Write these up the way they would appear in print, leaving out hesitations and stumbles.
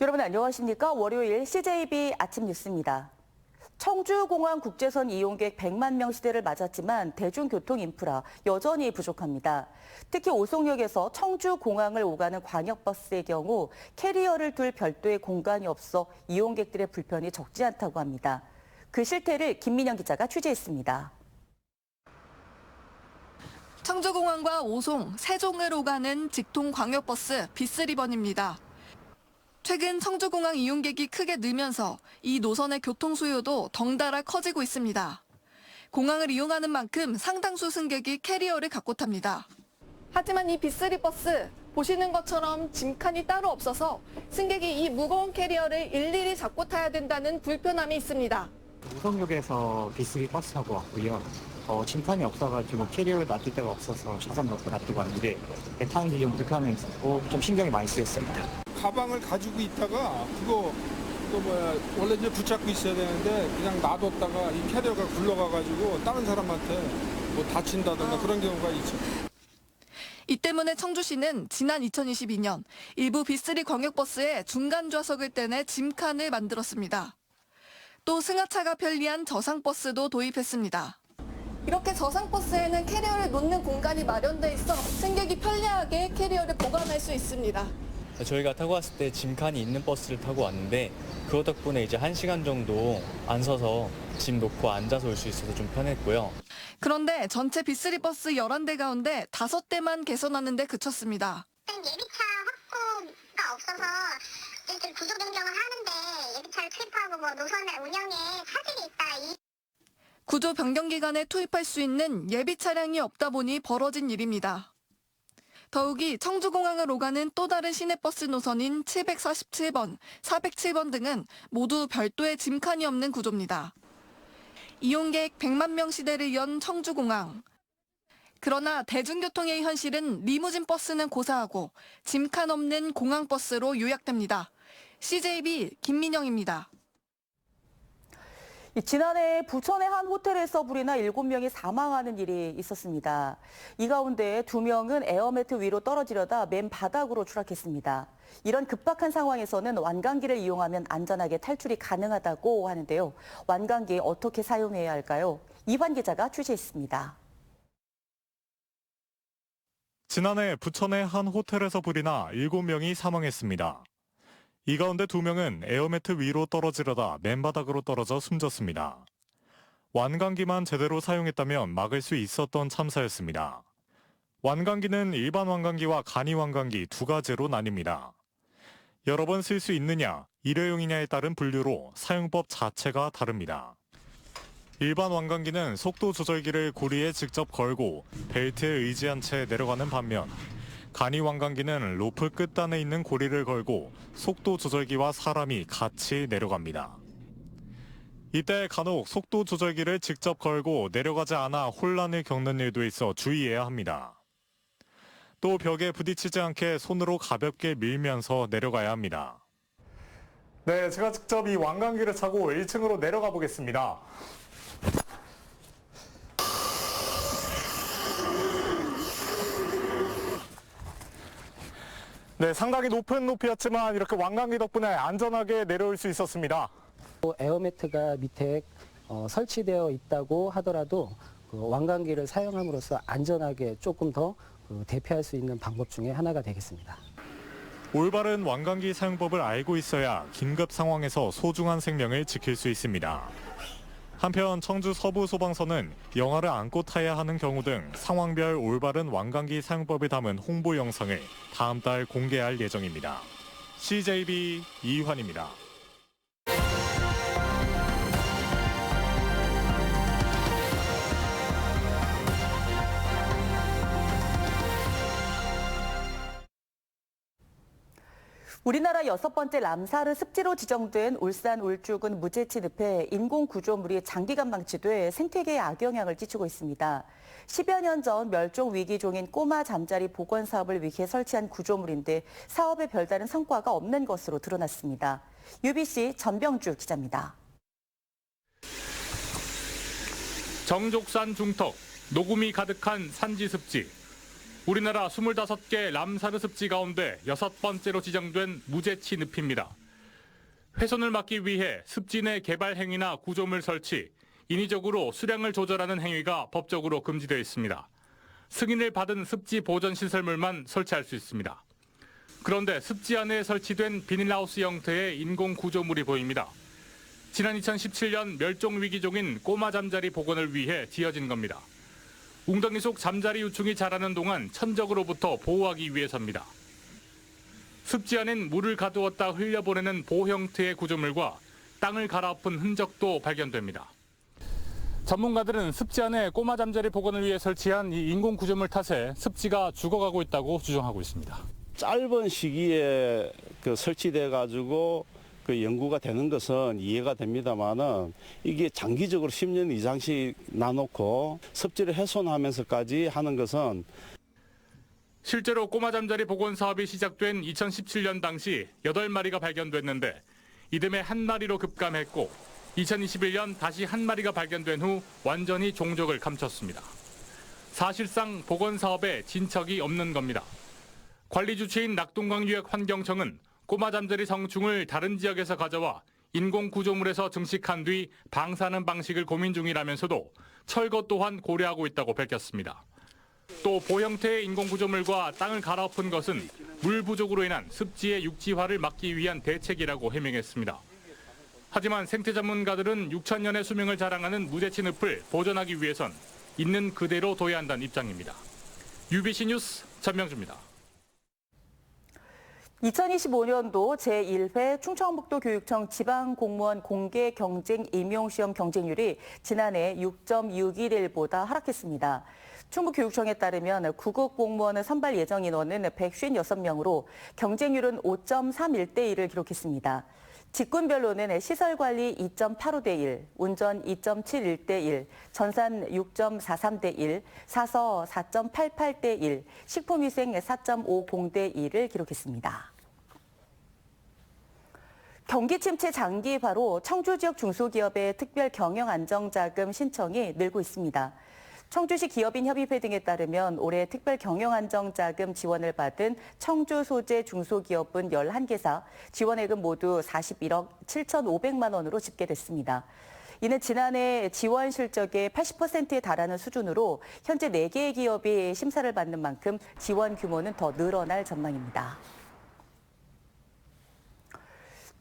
여러분 안녕하십니까? 월요일 CJB 아침 뉴스입니다. 청주공항 국제선 이용객 100만 명 시대를 맞았지만 대중교통 인프라 여전히 부족합니다. 특히 오송역에서 청주공항을 오가는 광역버스의 경우 캐리어를 둘 별도의 공간이 없어 이용객들의 불편이 적지 않다고 합니다. 그 실태를 김민영 기자가 취재했습니다. 청주공항과 오송, 세종을 오가는 직통 광역버스 비스리번입니다. 최근 청주공항 이용객이 크게 늘면서 이 노선의 교통 수요도 덩달아 커지고 있습니다. 공항을 이용하는 만큼 상당수 승객이 캐리어를 갖고 탑니다. 하지만 이 비스리버스 보시는 것처럼 짐칸이 따로 없어서 승객이 이 무거운 캐리어를 일일이 잡고 타야 된다는 불편함이 있습니다. 오송역에서 비스리 버스 타고 왔고요. 짐칸이 없어가지고 캐리어를 놔둘 데가 없어서 좌석 넣고 놔두고 왔는데 배 타는 게 좀 불편했고 좀 신경이 많이 쓰였습니다. 가방을 가지고 있다가 원래 이제 붙잡고 있어야 되는데 그냥 놔뒀다가 이 캐리어가 굴러가가지고 다른 사람한테 뭐 다친다든가 그런 경우가 있죠. 이 때문에 청주시는 지난 2022년 일부 비스리 광역버스에 중간 좌석을 떼내 짐칸을 만들었습니다. 또 승하차가 편리한 저상버스도 도입했습니다. 이렇게 저상버스에는 캐리어를 놓는 공간이 마련돼 있어 승객이 편리하게 캐리어를 보관할 수 있습니다. 저희가 타고 왔을 때 짐칸이 있는 버스를 타고 왔는데 그것 덕분에 이제 1시간 정도 안 서서 짐 놓고 앉아서 올 수 있어서 좀 편했고요. 그런데 전체 비스리 버스 11대 가운데 5대만 개선하는 데 그쳤습니다. 예비차 확보가 없어서 이제 구조 변경을 하는데 예비차를 투입하고 노선을 운영에 차질이 있다. 구조 변경 기간에 투입할 수 있는 예비 차량이 없다 보니 벌어진 일입니다. 더욱이 청주공항을 오가는 또 다른 시내버스 노선인 747번, 407번 등은 모두 별도의 짐칸이 없는 구조입니다. 이용객 100만 명 시대를 연 청주공항. 그러나 대중교통의 현실은 리무진 버스는 고사하고 짐칸 없는 공항버스로 요약됩니다. CJB 김민영입니다. 지난해 부천의 한 호텔에서 불이 나 7명이 사망하는 일이 있었습니다. 이 가운데 2명은 에어매트 위로 떨어지려다 맨 바닥으로 추락했습니다. 이런 급박한 상황에서는 완강기를 이용하면 안전하게 탈출이 가능하다고 하는데요. 완강기 어떻게 사용해야 할까요? 이환 기자가 취재했습니다. 지난해 부천의 한 호텔에서 불이 나 7명이 사망했습니다. 이 가운데 2명은 에어매트 위로 떨어지려다 맨바닥으로 떨어져 숨졌습니다. 완강기만 제대로 사용했다면 막을 수 있었던 참사였습니다. 완강기는 일반 완강기와 간이 완강기 두 가지로 나뉩니다. 여러 번 쓸 수 있느냐, 일회용이냐에 따른 분류로 사용법 자체가 다릅니다. 일반 완강기는 속도 조절기를 고리에 직접 걸고 벨트에 의지한 채 내려가는 반면 간이 완강기는 로프 끝단에 있는 고리를 걸고 속도 조절기와 사람이 같이 내려갑니다. 이때 간혹 속도 조절기를 직접 걸고 내려가지 않아 혼란을 겪는 일도 있어 주의해야 합니다. 또 벽에 부딪히지 않게 손으로 가볍게 밀면서 내려가야 합니다. 네, 제가 직접 이 완강기를 타고 1층으로 내려가 보겠습니다. 네, 상당히 높은 높이였지만 이렇게 완강기 덕분에 안전하게 내려올 수 있었습니다. 에어매트가 밑에 설치되어 있다고 하더라도 완강기를 사용함으로써 안전하게 조금 더 대피할 수 있는 방법 중에 하나가 되겠습니다. 올바른 완강기 사용법을 알고 있어야 긴급 상황에서 소중한 생명을 지킬 수 있습니다. 한편 청주 서부소방서는 영화를 안고 타야 하는 경우 등 상황별 올바른 완강기 사용법을 담은 홍보 영상을 다음 달 공개할 예정입니다. CJB 이환입니다. 우리나라 6번째 람사르 습지로 지정된 울산 울주군 무제치 늪에 인공 구조물이 장기간 방치돼 생태계에 악영향을 끼치고 있습니다. 10여 년 전 멸종 위기종인 꼬마 잠자리 복원 사업을 위해 설치한 구조물인데 사업에 별다른 성과가 없는 것으로 드러났습니다. UBC 전병주 기자입니다. 정족산 중턱, 녹음이 가득한 산지 습지. 우리나라 25개 람사르 습지 가운데 6번째로 지정된 무제치 늪입니다. 훼손을 막기 위해 습지 내 개발 행위나 구조물 설치, 인위적으로 수량을 조절하는 행위가 법적으로 금지되어 있습니다. 승인을 받은 습지 보전 시설물만 설치할 수 있습니다. 그런데 습지 안에 설치된 비닐하우스 형태의 인공 구조물이 보입니다. 지난 2017년 멸종 위기종인 꼬마 잠자리 복원을 위해 지어진 겁니다. 웅덩이 속 잠자리 유충이 자라는 동안 천적으로부터 보호하기 위해서입니다. 습지 안엔 물을 가두었다 흘려보내는 보 형태의 구조물과 땅을 갈아엎은 흔적도 발견됩니다. 전문가들은 습지 안에 꼬마 잠자리 복원을 위해 설치한 이 인공 구조물 탓에 습지가 죽어가고 있다고 주장하고 있습니다. 짧은 시기에 설치돼 가지고 연구가 되는 것은 이해가 됩니다만은 이게 장기적으로 10년 이상씩 놔놓고 습지를 훼손하면서까지 하는 것은 실제로 꼬마 잠자리 복원 사업이 시작된 2017년 당시 8마리가 발견됐는데 이듬해 1마리로 급감했고 2021년 다시 1마리가 발견된 후 완전히 종족을 감췄습니다. 사실상 복원 사업에 진척이 없는 겁니다. 관리 주체인 낙동강유역환경청은 꼬마 잠자리 성충을 다른 지역에서 가져와 인공 구조물에서 증식한 뒤 방사하는 방식을 고민 중이라면서도 철거 또한 고려하고 있다고 밝혔습니다. 또 보 형태의 인공 구조물과 땅을 갈아엎은 것은 물 부족으로 인한 습지의 육지화를 막기 위한 대책이라고 해명했습니다. 하지만 생태 전문가들은 6,000년의 수명을 자랑하는 무대치 늪을 보존하기 위해선 있는 그대로 둬야 한다는 입장입니다. UBC 뉴스 전명주입니다. 2025년도 제1회 충청북도 교육청 지방공무원 공개 경쟁 임용시험 경쟁률이 지난해 6.61보다 하락했습니다. 충북교육청에 따르면 구급 공무원의 선발 예정 인원은 156명으로 경쟁률은 5.31대 1을 기록했습니다. 직군별로는 시설관리 2.85대 1, 운전 2.71대 1, 전산 6.43대 1, 사서 4.88대 1, 식품위생 4.50대 1을 기록했습니다. 경기 침체 장기화로 청주 지역 중소기업의 특별 경영 안정자금 신청이 늘고 있습니다. 청주시 기업인협의회 등에 따르면 올해 특별 경영안정자금 지원을 받은 청주 소재 중소기업은 11개사, 지원액은 모두 41억 7,500만 원으로 집계됐습니다. 이는 지난해 지원 실적의 80%에 달하는 수준으로 현재 4개의 기업이 심사를 받는 만큼 지원 규모는 더 늘어날 전망입니다.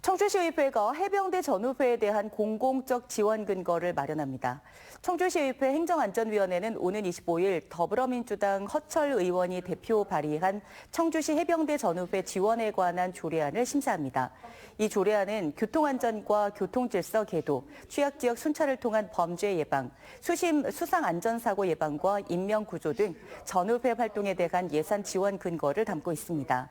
청주시의회가 해병대 전후회에 대한 공공적 지원 근거를 마련합니다. 청주시의회 행정안전위원회는 오는 25일 더불어민주당 허철 의원이 대표 발의한 청주시 해병대 전후회 지원에 관한 조례안을 심사합니다. 이 조례안은 교통안전과 교통질서 계도, 취약지역 순찰을 통한 범죄 예방, 수상안전사고 예방과 인명구조 등 전후회 활동에 대한 예산 지원 근거를 담고 있습니다.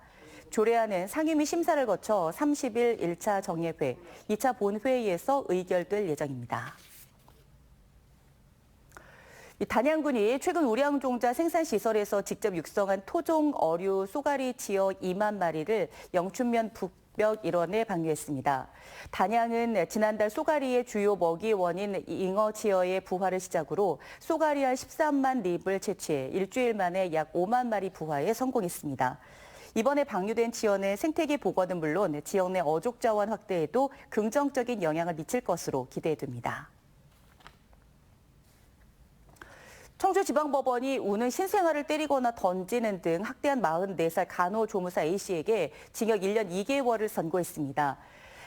조례안은 상임위 심사를 거쳐 30일 1차 정예회, 2차 본회의에서 의결될 예정입니다. 단양군이 최근 우량종자 생산시설에서 직접 육성한 토종 어류 쏘가리 지어 2만 마리를 영춘면 북벽 일원에 방류했습니다. 단양은 지난달 쏘가리의 주요 먹이원인 잉어치어의 부화를 시작으로 쏘가리 알 13만 립을 채취해 일주일 만에 약 5만 마리 부화에 성공했습니다. 이번에 방류된 지어의 생태계 복원은 물론 지역 내 어족 자원 확대에도 긍정적인 영향을 미칠 것으로 기대됩니다. 청주지방법원이 우는 신생아를 때리거나 던지는 등 학대한 44살 간호조무사 A씨에게 징역 1년 2개월을 선고했습니다.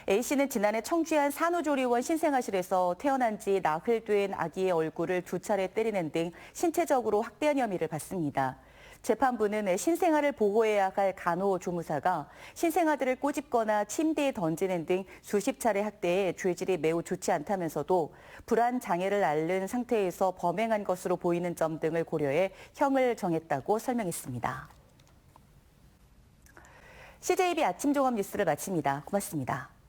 A씨는 지난해 청주의 한 산후조리원 신생아실에서 태어난 지 나흘 된 아기의 얼굴을 2차례 때리는 등 신체적으로 학대한 혐의를 받습니다. 재판부는 신생아를 보호해야 할 간호조무사가 신생아들을 꼬집거나 침대에 던지는 등 수십 차례 학대해 죄질이 매우 좋지 않다면서도 불안 장애를 앓는 상태에서 범행한 것으로 보이는 점 등을 고려해 형을 정했다고 설명했습니다. CJB 아침 종합 뉴스를 마칩니다. 고맙습니다.